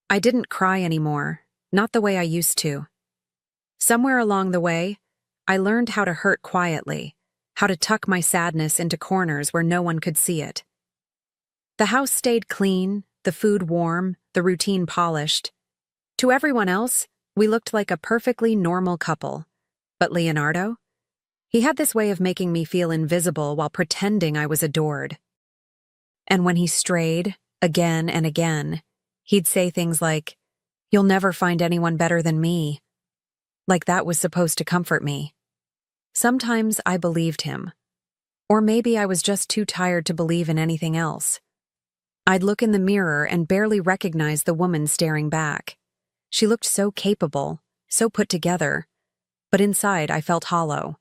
I didn't cry anymore, not the way I used to. Somewhere along the way, I learned how to hurt quietly, how to tuck my sadness into corners where no one could see it. The house stayed clean, the food warm, the routine polished. To everyone else, we looked like a perfectly normal couple. But Leonardo? He had this way of making me feel invisible while pretending I was adored. And when he strayed, again and again, he'd say things like, "You'll never find anyone better than me." Like that was supposed to comfort me. Sometimes I believed him. Or maybe I was just too tired to believe in anything else. I'd look in the mirror and barely recognize the woman staring back. She looked so capable, so put together, but inside I felt hollow.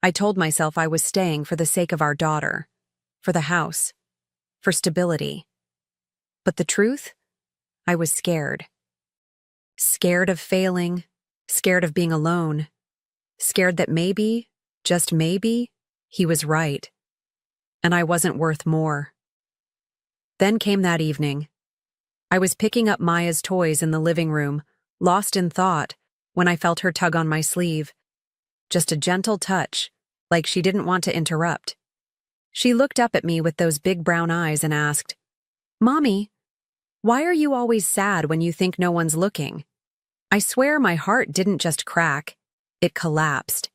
I told myself I was staying for the sake of our daughter, for the house, for stability. But the truth? I was scared. Scared of failing, scared of being alone, scared that maybe, just maybe, he was right, and I wasn't worth more. Then came that evening. I was picking up Maya's toys in the living room, lost in thought, when I felt her tug on my sleeve. Just a gentle touch, like she didn't want to interrupt. She looked up at me with those big brown eyes and asked, "Mommy, why are you always sad when you think no one's looking?" I swear my heart didn't just crack, it collapsed.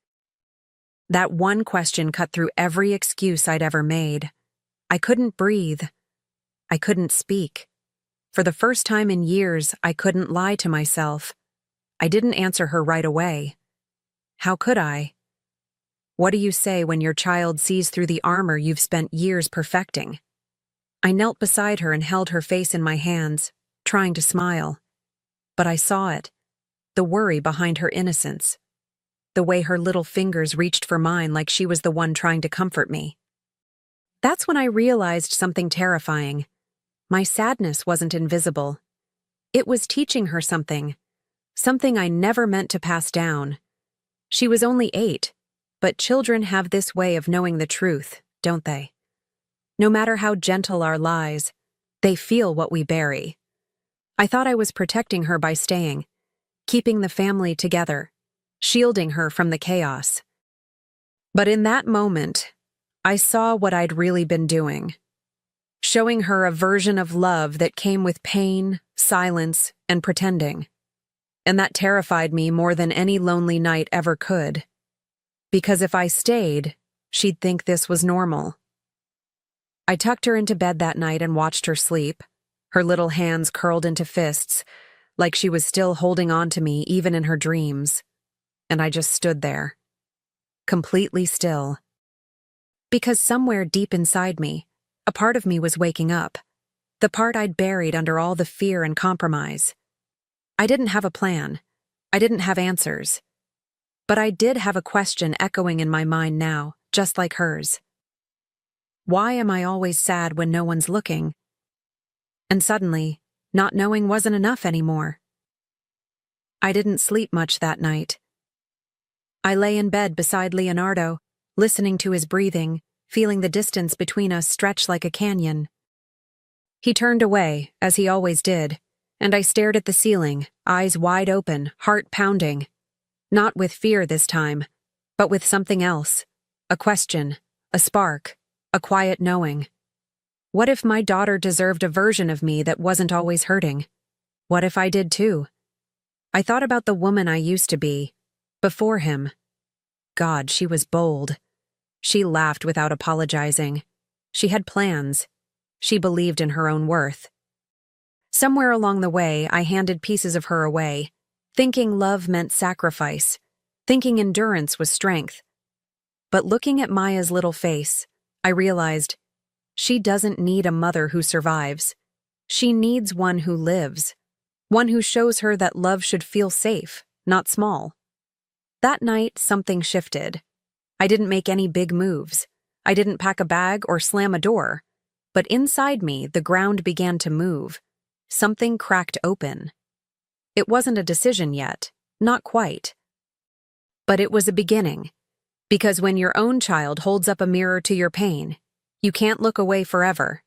That one question cut through every excuse I'd ever made. I couldn't breathe. I couldn't speak. For the first time in years, I couldn't lie to myself. I didn't answer her right away. How could I? What do you say when your child sees through the armor you've spent years perfecting? I knelt beside her and held her face in my hands, trying to smile. But I saw it, the worry behind her innocence, the way her little fingers reached for mine like she was the one trying to comfort me. That's when I realized something terrifying. My sadness wasn't invisible. It was teaching her something I never meant to pass down. She was only 8, but children have this way of knowing the truth, don't they? No matter how gentle our lies, they feel what we bury. I thought I was protecting her by staying, keeping the family together, shielding her from the chaos. But in that moment, I saw what I'd really been doing. Showing her a version of love that came with pain, silence, and pretending. And that terrified me more than any lonely night ever could. Because if I stayed, she'd think this was normal. I tucked her into bed that night and watched her sleep, her little hands curled into fists, like she was still holding on to me even in her dreams. And I just stood there, completely still. Because somewhere deep inside me, a part of me was waking up, the part I'd buried under all the fear and compromise. I didn't have a plan. I didn't have answers. But I did have a question echoing in my mind now, just like hers. Why am I always sad when no one's looking? And suddenly, not knowing wasn't enough anymore. I didn't sleep much that night. I lay in bed beside Leonardo, listening to his breathing, feeling the distance between us stretch like a canyon. He turned away, as he always did, and I stared at the ceiling, eyes wide open, heart pounding. Not with fear this time, but with something else. A question, a spark, a quiet knowing. What if my daughter deserved a version of me that wasn't always hurting? What if I did too? I thought about the woman I used to be, before him. God, she was bold. She laughed without apologizing. She had plans. She believed in her own worth. Somewhere along the way, I handed pieces of her away, thinking love meant sacrifice, thinking endurance was strength. But looking at Maya's little face, I realized she doesn't need a mother who survives. She needs one who lives, one who shows her that love should feel safe, not small. That night, something shifted. I didn't make any big moves. I didn't pack a bag or slam a door. But inside me, the ground began to move. Something cracked open. It wasn't a decision yet, not quite. But it was a beginning. Because when your own child holds up a mirror to your pain, you can't look away forever.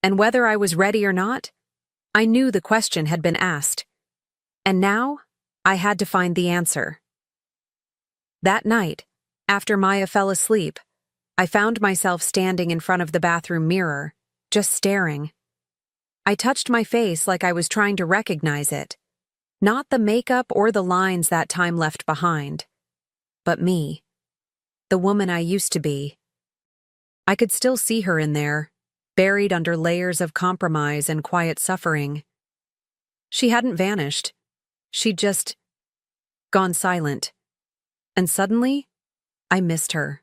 And whether I was ready or not, I knew the question had been asked, and now I had to find the answer. That night, after Maya fell asleep, I found myself standing in front of the bathroom mirror, just staring. I touched my face like I was trying to recognize it. Not the makeup or the lines that time left behind, but me, the woman I used to be. I could still see her in there, buried under layers of compromise and quiet suffering. She hadn't vanished. She'd just gone silent. And suddenly, I missed her.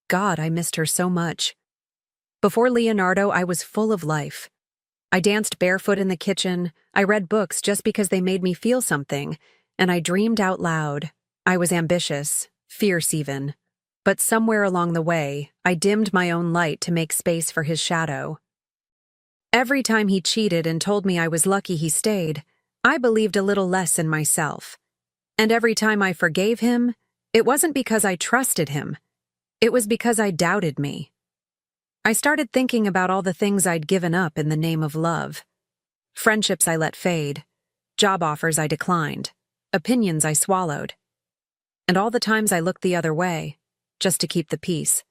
God, I missed her so much. Before Leonardo, I was full of life. I danced barefoot in the kitchen, I read books just because they made me feel something, and I dreamed out loud. I was ambitious, fierce even. But somewhere along the way, I dimmed my own light to make space for his shadow. Every time he cheated and told me I was lucky he stayed, I believed a little less in myself. And every time I forgave him, it wasn't because I trusted him. It was because I doubted me. I started thinking about all the things I'd given up in the name of love. Friendships I let fade, job offers I declined, opinions I swallowed, and all the times I looked the other way, just to keep the peace.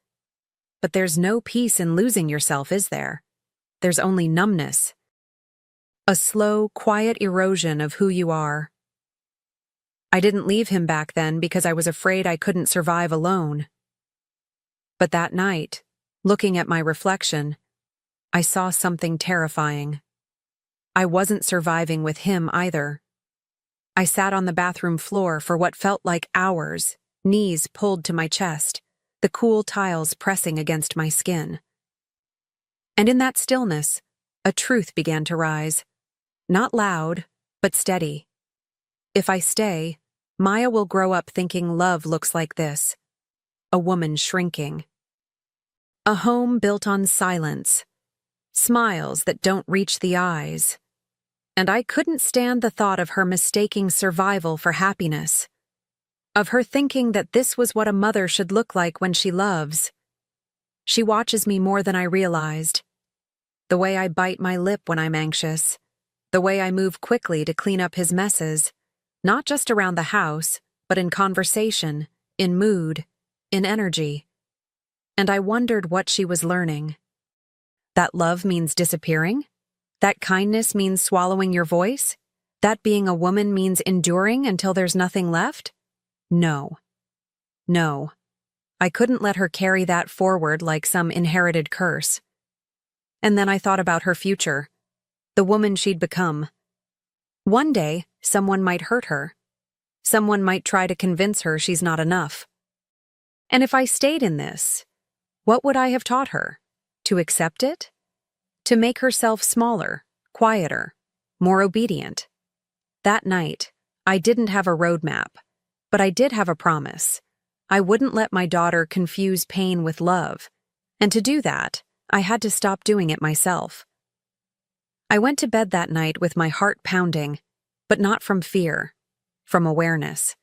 But there's no peace in losing yourself, is there? There's only numbness. A slow, quiet erosion of who you are. I didn't leave him back then because I was afraid I couldn't survive alone. But that night, looking at my reflection, I saw something terrifying. I wasn't surviving with him either. I sat on the bathroom floor for what felt like hours, knees pulled to my chest, the cool tiles pressing against my skin. And in that stillness, a truth began to rise. Not loud, but steady. If I stay, Maya will grow up thinking love looks like this. A woman shrinking. A home built on silence. Smiles that don't reach the eyes. And I couldn't stand the thought of her mistaking survival for happiness. Of her thinking that this was what a mother should look like when she loves. She watches me more than I realized. The way I bite my lip when I'm anxious. The way I move quickly to clean up his messes. Not just around the house, but in conversation, in mood, in energy. And I wondered what she was learning. That love means disappearing? That kindness means swallowing your voice? That being a woman means enduring until there's nothing left? No. No. I couldn't let her carry that forward like some inherited curse. And then I thought about her future, the woman she'd become. One day, someone might hurt her. Someone might try to convince her she's not enough. And if I stayed in this, what would I have taught her? To accept it? To make herself smaller, quieter, more obedient? That night, I didn't have a roadmap, but I did have a promise. I wouldn't let my daughter confuse pain with love, and to do that, I had to stop doing it myself. I went to bed that night with my heart pounding, but not from fear, from awareness.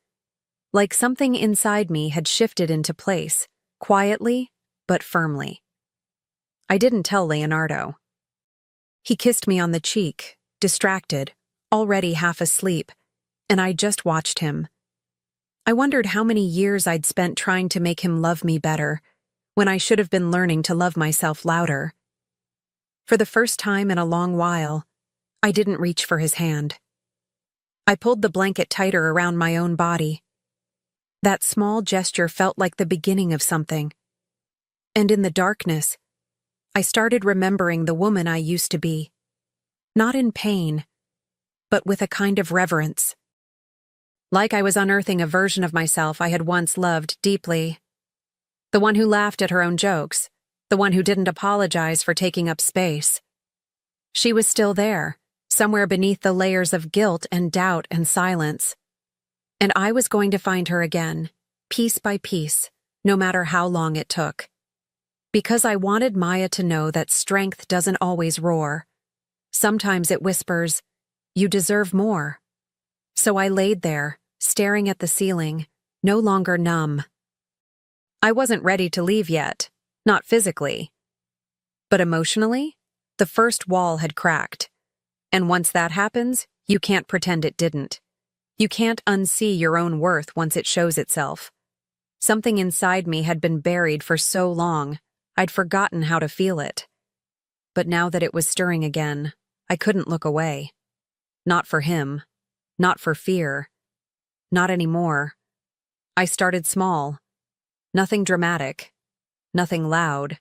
Like something inside me had shifted into place, quietly, but firmly. I didn't tell Leonardo. He kissed me on the cheek, distracted, already half asleep, and I just watched him. I wondered how many years I'd spent trying to make him love me better, when I should have been learning to love myself louder. For the first time in a long while, I didn't reach for his hand. I pulled the blanket tighter around my own body. That small gesture felt like the beginning of something. And in the darkness, I started remembering the woman I used to be. Not in pain, but with a kind of reverence. Like I was unearthing a version of myself I had once loved deeply. The one who laughed at her own jokes, the one who didn't apologize for taking up space. She was still there, somewhere beneath the layers of guilt and doubt and silence. And I was going to find her again, piece by piece, no matter how long it took. Because I wanted Maya to know that strength doesn't always roar. Sometimes it whispers, "You deserve more." So I laid there, staring at the ceiling, no longer numb. I wasn't ready to leave yet, not physically. But emotionally, the first wall had cracked. And once that happens, you can't pretend it didn't. You can't unsee your own worth once it shows itself. Something inside me had been buried for so long, I'd forgotten how to feel it. But now that it was stirring again, I couldn't look away. Not for him. Not for fear. Not anymore. I started small. Nothing dramatic. Nothing loud.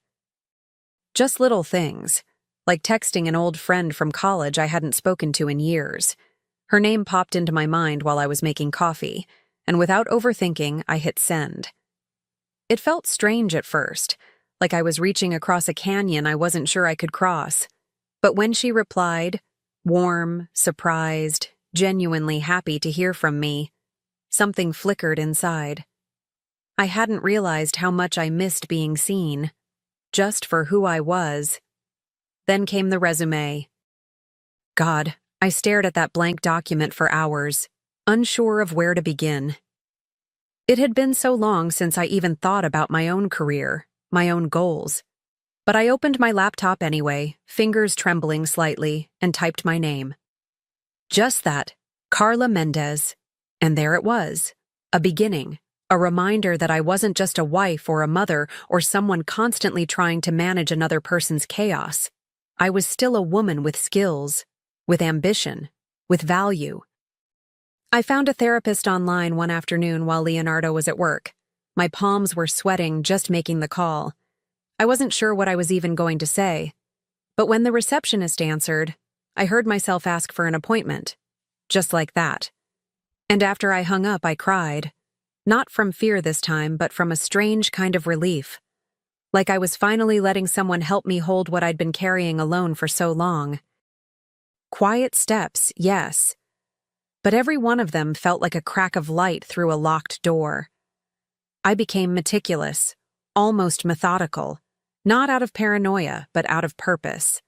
Just little things, like texting an old friend from college I hadn't spoken to in years. Her name popped into my mind while I was making coffee, and without overthinking, I hit send. It felt strange at first, like I was reaching across a canyon I wasn't sure I could cross. But when she replied, warm, surprised, genuinely happy to hear from me, something flickered inside. I hadn't realized how much I missed being seen, just for who I was. Then came the resume. God, I stared at that blank document for hours, unsure of where to begin. It had been so long since I even thought about my own career, my own goals. But I opened my laptop anyway, fingers trembling slightly, and typed my name. Just that, Carla Mendez. And there it was, a beginning, a reminder that I wasn't just a wife or a mother or someone constantly trying to manage another person's chaos. I was still a woman with skills, with ambition, with value. I found a therapist online one afternoon while Leonardo was at work. My palms were sweating just making the call. I wasn't sure what I was even going to say. But when the receptionist answered, I heard myself ask for an appointment. Just like that. And after I hung up, I cried. Not from fear this time, but from a strange kind of relief. Like I was finally letting someone help me hold what I'd been carrying alone for so long. Quiet steps, yes. But every one of them felt like a crack of light through a locked door. I became meticulous, almost methodical, not out of paranoia, but out of purpose.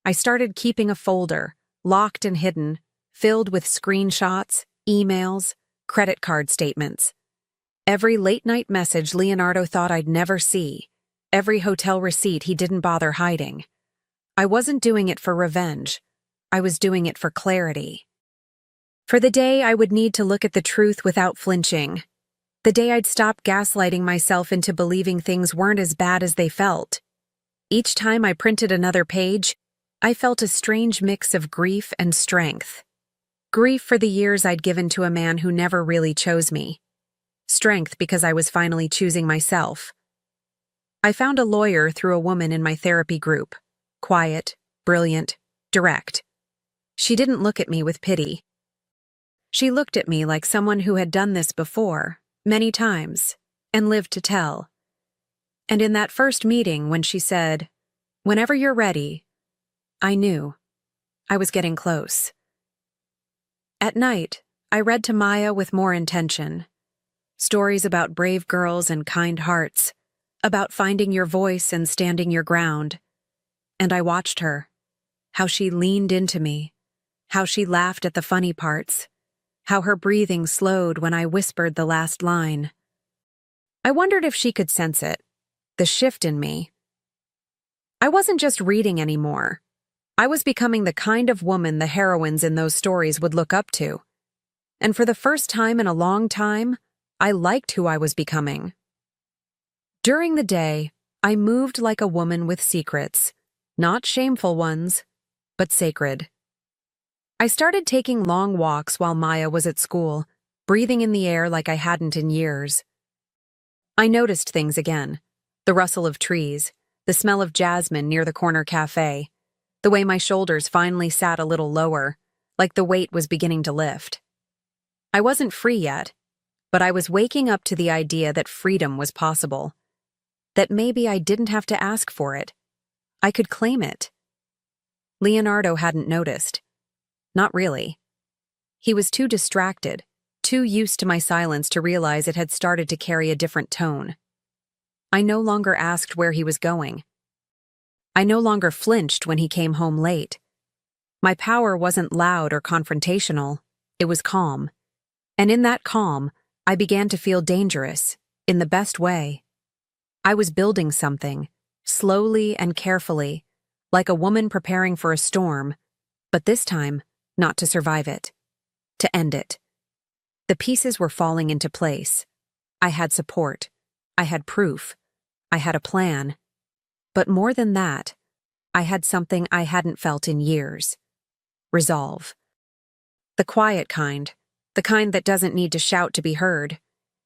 I started keeping a folder, locked and hidden, filled with screenshots, emails, credit card statements. Every late-night message Leonardo thought I'd never see. Every hotel receipt he didn't bother hiding. I wasn't doing it for revenge. I was doing it for clarity. For the day I would need to look at the truth without flinching. The day I'd stop gaslighting myself into believing things weren't as bad as they felt. Each time I printed another page, I felt a strange mix of grief and strength. Grief for the years I'd given to a man who never really chose me. Strength because I was finally choosing myself. I found a lawyer through a woman in my therapy group. Quiet, brilliant, direct. She didn't look at me with pity. She looked at me like someone who had done this before, many times, and lived to tell. And in that first meeting when she said, "Whenever you're ready," I knew. I was getting close. At night, I read to Maya with more intention. Stories about brave girls and kind hearts, about finding your voice and standing your ground. And I watched her, how she leaned into me, how she laughed at the funny parts, how her breathing slowed when I whispered the last line. I wondered if she could sense it, the shift in me. I wasn't just reading anymore. I was becoming the kind of woman the heroines in those stories would look up to. And for the first time in a long time, I liked who I was becoming. During the day, I moved like a woman with secrets, not shameful ones, but sacred. I started taking long walks while Maya was at school, breathing in the air like I hadn't in years. I noticed things again, the rustle of trees, the smell of jasmine near the corner cafe, the way my shoulders finally sat a little lower, like the weight was beginning to lift. I wasn't free yet, but I was waking up to the idea that freedom was possible. That maybe I didn't have to ask for it. I could claim it. Leonardo hadn't noticed. Not really. He was too distracted, too used to my silence to realize it had started to carry a different tone. I no longer asked where he was going. I no longer flinched when he came home late. My power wasn't loud or confrontational. It was calm. And in that calm, I began to feel dangerous, in the best way. I was building something, slowly and carefully, like a woman preparing for a storm, But this time, not to survive it. To end it. The pieces were falling into place. I had support. I had proof. I had a plan. But more than that, I had something I hadn't felt in years. Resolve. The quiet kind. The kind that doesn't need to shout to be heard.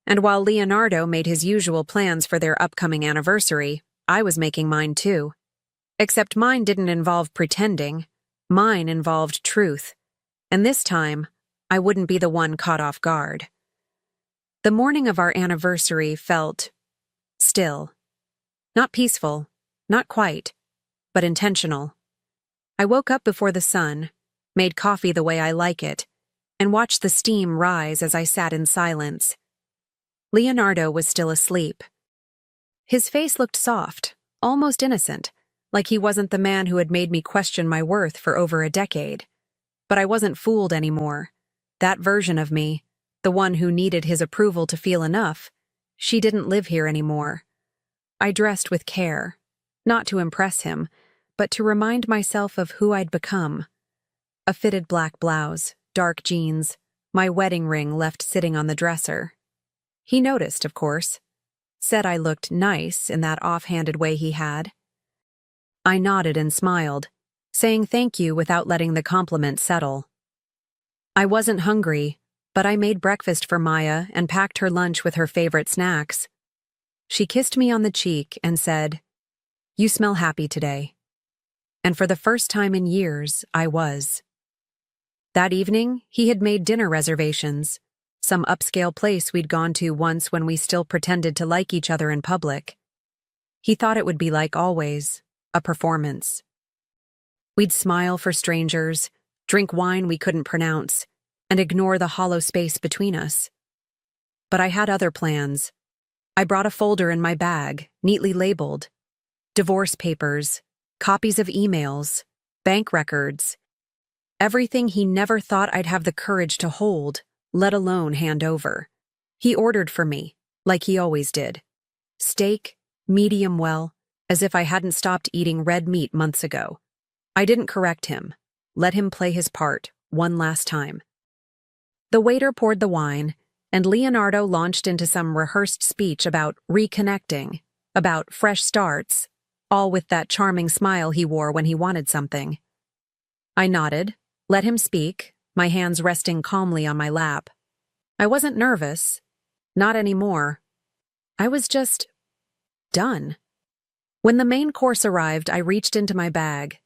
And while Leonardo made his usual plans for their upcoming anniversary, I was making mine too. Except mine didn't involve pretending. Mine involved truth. And this time, I wouldn't be the one caught off guard. The morning of our anniversary felt still. Not peaceful, not quite, but intentional. I woke up before the sun, made coffee the way I like it, and watched the steam rise as I sat in silence. Leonardo was still asleep. His face looked soft, almost innocent, like he wasn't the man who had made me question my worth for over a decade. But I wasn't fooled anymore. That version of me, the one who needed his approval to feel enough, she didn't live here anymore. I dressed with care, not to impress him, but to remind myself of who I'd become. A fitted black blouse, dark jeans, my wedding ring left sitting on the dresser. He noticed, of course. Said I looked nice in that offhanded way he had. I nodded and smiled, saying thank you without letting the compliment settle. I wasn't hungry, but I made breakfast for Maya and packed her lunch with her favorite snacks. She kissed me on the cheek and said, "You smell happy today." And for the first time in years, I was. That evening, he had made dinner reservations, some upscale place we'd gone to once when we still pretended to like each other in public. He thought it would be like always, a performance. We'd smile for strangers, drink wine we couldn't pronounce, and ignore the hollow space between us. But I had other plans. I brought a folder in my bag, neatly labeled. Divorce papers, copies of emails, bank records. Everything he never thought I'd have the courage to hold, let alone hand over. He ordered for me, like he always did. Steak, medium well, as if I hadn't stopped eating red meat months ago. I didn't correct him. Let him play his part, one last time. The waiter poured the wine, and Leonardo launched into some rehearsed speech about reconnecting, about fresh starts, all with that charming smile he wore when he wanted something. I nodded, let him speak, my hands resting calmly on my lap. I wasn't nervous. Not anymore. I was just done. When the main course arrived, I reached into my bag.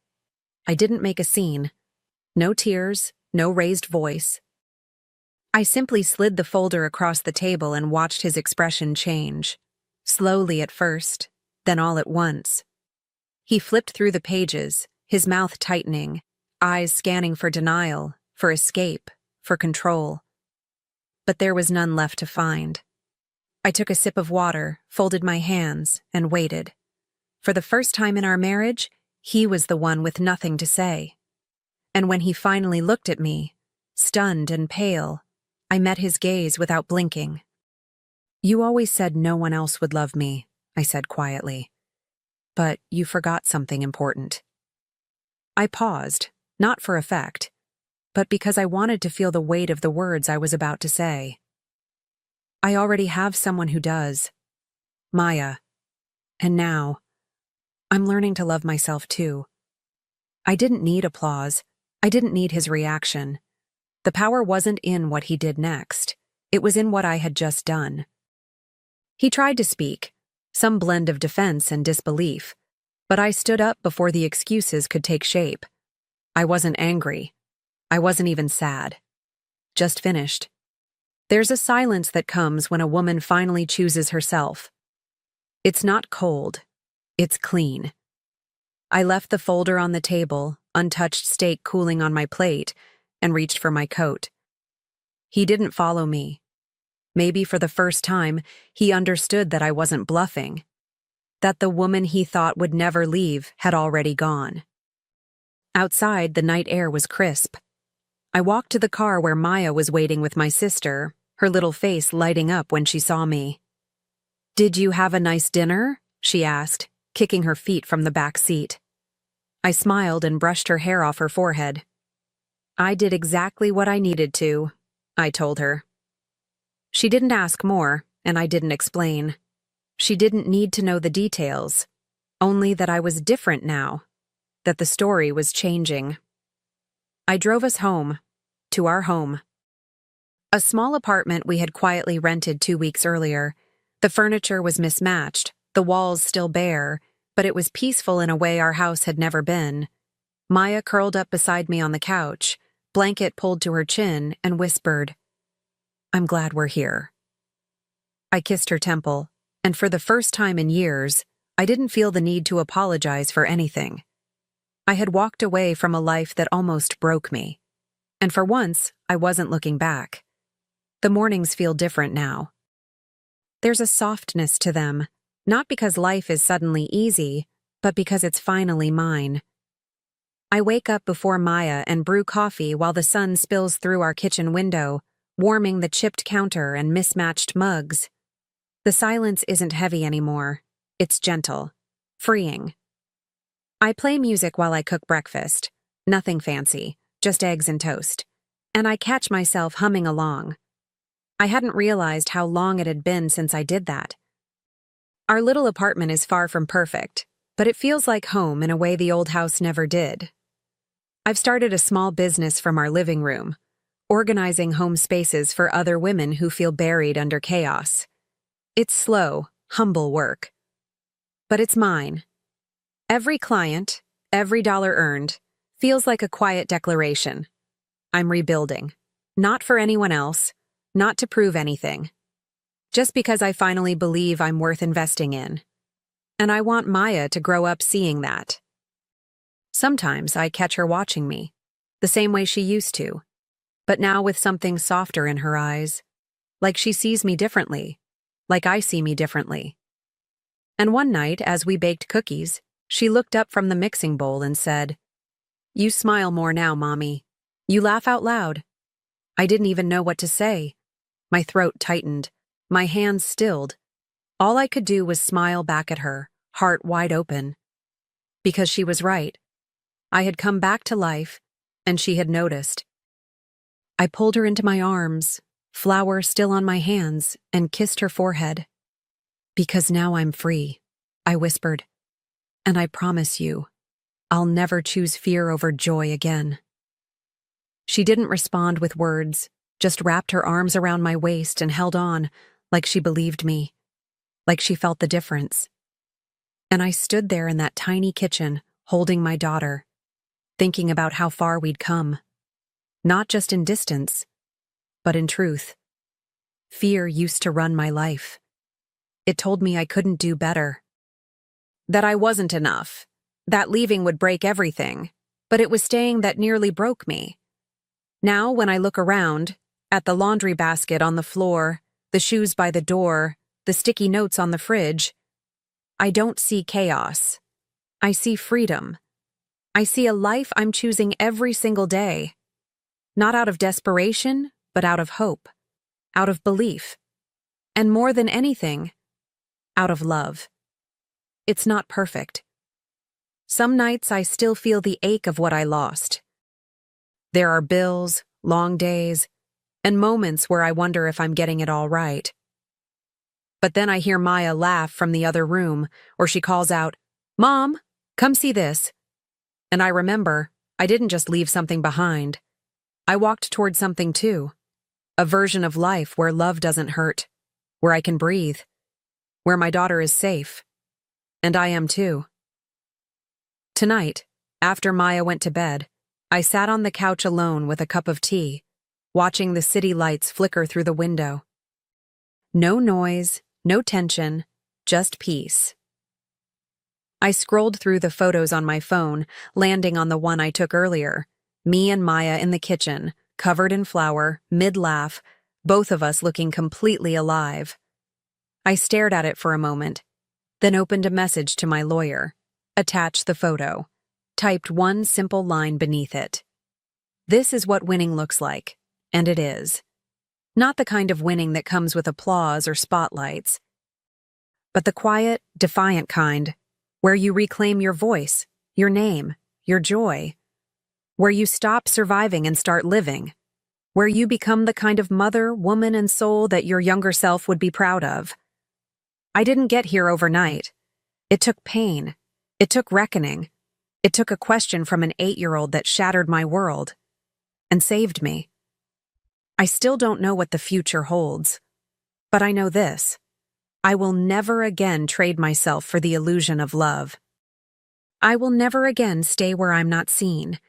I didn't make a scene. No tears, no raised voice. I simply slid the folder across the table and watched his expression change. Slowly at first, then all at once. He flipped through the pages, his mouth tightening, eyes scanning for denial, for escape, for control. But there was none left to find. I took a sip of water, folded my hands, and waited. For the first time in our marriage, he was the one with nothing to say. And when he finally looked at me, stunned and pale, I met his gaze without blinking. "You always said no one else would love me," I said quietly. "But you forgot something important." I paused, not for effect, but because I wanted to feel the weight of the words I was about to say. "I already have someone who does. Maya. And now, I'm learning to love myself too." I didn't need applause. I didn't need his reaction. The power wasn't in what he did next. It was in what I had just done. He tried to speak, some blend of defense and disbelief, but I stood up before the excuses could take shape. I wasn't angry. I wasn't even sad. Just finished. There's a silence that comes when a woman finally chooses herself. It's not cold. It's clean. I left the folder on the table, untouched steak cooling on my plate, and reached for my coat. He didn't follow me. Maybe for the first time, he understood that I wasn't bluffing, that the woman he thought would never leave had already gone. Outside, the night air was crisp. I walked to the car where Maya was waiting with my sister, her little face lighting up when she saw me. "Did you have a nice dinner?" she asked, kicking her feet from the back seat. I smiled and brushed her hair off her forehead. I did exactly what I needed to, I told her. She didn't ask more, and I didn't explain. She didn't need to know the details, only that I was different now, that the story was changing. I drove us home, to our home. A small apartment we had quietly rented 2 weeks earlier. The furniture was mismatched, the walls still bare, but it was peaceful in a way our house had never been. Maya curled up beside me on the couch, blanket pulled to her chin, and whispered, "I'm glad we're here." I kissed her temple, and for the first time in years, I didn't feel the need to apologize for anything. I had walked away from a life that almost broke me, and for once, I wasn't looking back. The mornings feel different now. There's a softness to them, not because life is suddenly easy, but because it's finally mine. I wake up before Maya and brew coffee while the sun spills through our kitchen window, warming the chipped counter and mismatched mugs. The silence isn't heavy anymore. It's gentle, freeing. I play music while I cook breakfast. Nothing fancy, just eggs and toast. And I catch myself humming along. I hadn't realized how long it had been since I did that. Our little apartment is far from perfect, but it feels like home in a way the old house never did. I've started a small business from our living room, organizing home spaces for other women who feel buried under chaos. It's slow, humble work. But it's mine. Every client, every dollar earned, feels like a quiet declaration. I'm rebuilding. Not for anyone else, not to prove anything. Just because I finally believe I'm worth investing in. And I want Maya to grow up seeing that. Sometimes I catch her watching me, the same way she used to, but now with something softer in her eyes, like she sees me differently, like I see me differently. And one night, as we baked cookies, she looked up from the mixing bowl and said, "You smile more now, Mommy. You laugh out loud." I didn't even know what to say. My throat tightened, my hands stilled. All I could do was smile back at her, heart wide open. Because she was right. I had come back to life, and she had noticed. I pulled her into my arms, flour still on my hands, and kissed her forehead. "Because now I'm free," I whispered. "And I promise you, I'll never choose fear over joy again." She didn't respond with words, just wrapped her arms around my waist and held on, like she believed me, like she felt the difference. And I stood there in that tiny kitchen, holding my daughter, thinking about how far we'd come. Not just in distance, but in truth. Fear used to run my life. It told me I couldn't do better. That I wasn't enough. That leaving would break everything. But it was staying that nearly broke me. Now, when I look around, at the laundry basket on the floor, the shoes by the door, the sticky notes on the fridge, I don't see chaos. I see freedom. I see a life I'm choosing every single day. Not out of desperation, but out of hope, out of belief, and more than anything, out of love. It's not perfect. Some nights I still feel the ache of what I lost. There are bills, long days, and moments where I wonder if I'm getting it all right. But then I hear Maya laugh from the other room, or she calls out, "Mom, come see this." And I remember, I didn't just leave something behind. I walked toward something too. A version of life where love doesn't hurt, where I can breathe, where my daughter is safe. And I am too. Tonight, after Maya went to bed, I sat on the couch alone with a cup of tea, watching the city lights flicker through the window. No noise, no tension, just peace. I scrolled through the photos on my phone, landing on the one I took earlier. Me and Maya in the kitchen, covered in flour, mid-laugh, both of us looking completely alive. I stared at it for a moment, then opened a message to my lawyer, attached the photo, typed one simple line beneath it. This is what winning looks like, and it is. Not the kind of winning that comes with applause or spotlights, but the quiet, defiant kind, where you reclaim your voice, your name, your joy. where you stop surviving and start living, where you become the kind of mother, woman, and soul that your younger self would be proud of. I didn't get here overnight. It took pain. It took reckoning. It took a question from an 8-year-old that shattered my world and saved me. I still don't know what the future holds, but I know this. I will never again trade myself for the illusion of love. I will never again stay where I'm not seen,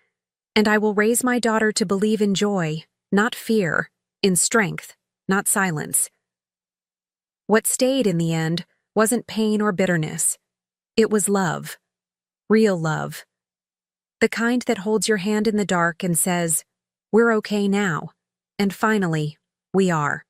and I will raise my daughter to believe in joy, not fear, in strength, not silence. What stayed in the end wasn't pain or bitterness. It was love. Real love. The kind that holds your hand in the dark and says, "We're okay now." And finally, we are.